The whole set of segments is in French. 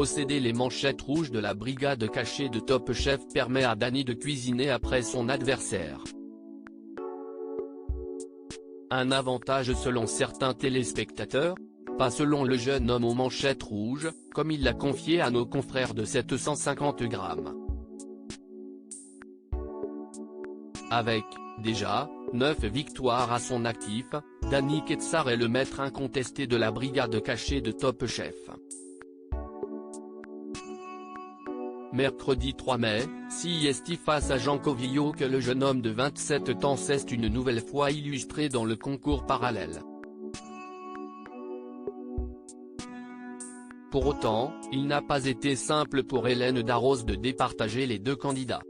posséder les manchettes rouges de la brigade cachée de Top Chef permet à Dany de cuisiner après son adversaire. Un avantage selon certains téléspectateurs? Pas selon le jeune homme aux manchettes rouges, comme il l'a confié à nos confrères de 750 grammes. Avec, déjà, 9 victoires à son actif, Dany Ketsar est le maître incontesté de la brigade cachée de Top Chef. Mercredi 3 mai, CIST face à Jean Covillo que le jeune homme de 27 ans s'est une nouvelle fois illustré dans le concours parallèle. Pour autant, il n'a pas été simple pour Hélène Darroze de départager les deux candidats.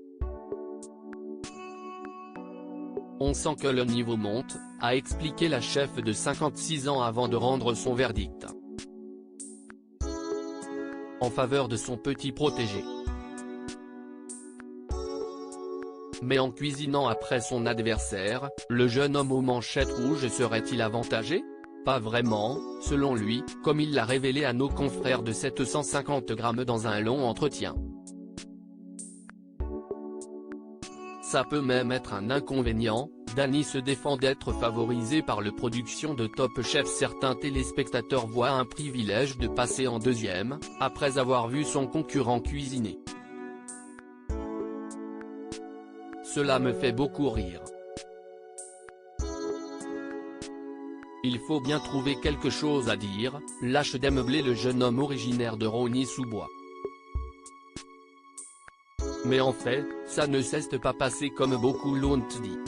On sent que le niveau monte, a expliqué la chef de 56 ans avant de rendre son verdict en faveur de son petit protégé. Mais en cuisinant après son adversaire, le jeune homme aux manchettes rouges serait-il avantagé? Pas vraiment, selon lui, comme il l'a révélé à nos confrères de 750 grammes dans un long entretien. Ça peut même être un inconvénient. Dany se défend d'être favorisé par le production de Top Chef. Certains téléspectateurs voient un privilège de passer en deuxième, après avoir vu son concurrent cuisiner. Cela me fait beaucoup rire. Il faut bien trouver quelque chose à dire, lâche démeubler le jeune homme originaire de Rosny-sous-Bois. Mais en fait, ça ne s'est pas passé comme beaucoup l'ont dit.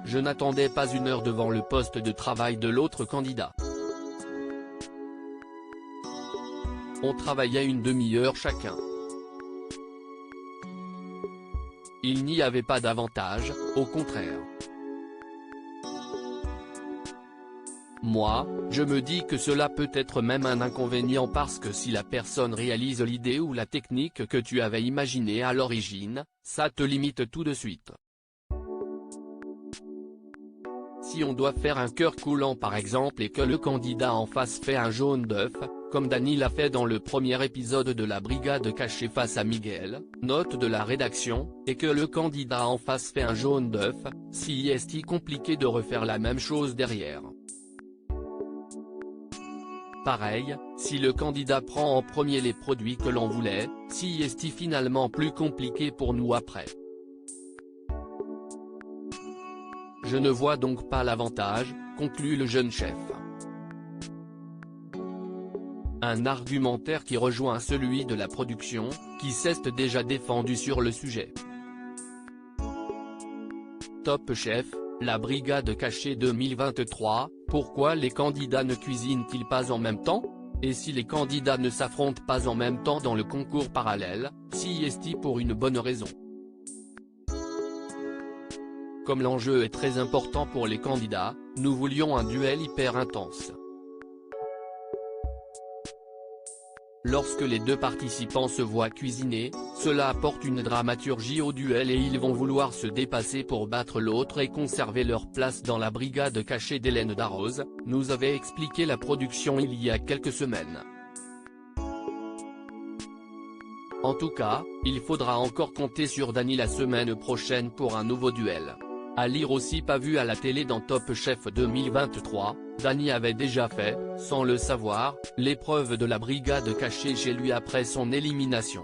Je n'attendais pas une heure devant le poste de travail de l'autre candidat. On travaillait une demi-heure chacun. Il n'y avait pas d'avantage, au contraire. Moi, je me dis que cela peut être même un inconvénient parce que si la personne réalise l'idée ou la technique que tu avais imaginée à l'origine, ça te limite tout de suite. Si on doit faire un cœur coulant par exemple et que le candidat en face fait un jaune d'œuf, comme Dany l'a fait dans le premier épisode de la brigade cachée face à Miguel, note de la rédaction, et que le candidat en face fait un jaune d'œuf, si est-il compliqué de refaire la même chose derrière. Pareil, si le candidat prend en premier les produits que l'on voulait, si est-il finalement plus compliqué pour nous après. Je ne vois donc pas l'avantage, conclut le jeune chef. Un argumentaire qui rejoint celui de la production, qui s'est déjà défendu sur le sujet. Top Chef, la brigade cachée 2023, pourquoi les candidats ne cuisinent-ils pas en même temps? Et si les candidats ne s'affrontent pas en même temps dans le concours parallèle, si est-il pour une bonne raison. Comme l'enjeu est très important pour les candidats, nous voulions un duel hyper intense. Lorsque les deux participants se voient cuisiner, cela apporte une dramaturgie au duel et ils vont vouloir se dépasser pour battre l'autre et conserver leur place dans la brigade cachée d'Hélène Darroze, nous avait expliqué la production il y a quelques semaines. En tout cas, il faudra encore compter sur Dany la semaine prochaine pour un nouveau duel. À lire aussi pas vu à la télé dans Top Chef 2023, Dany avait déjà fait, sans le savoir, l'épreuve de la brigade cachée chez lui après son élimination.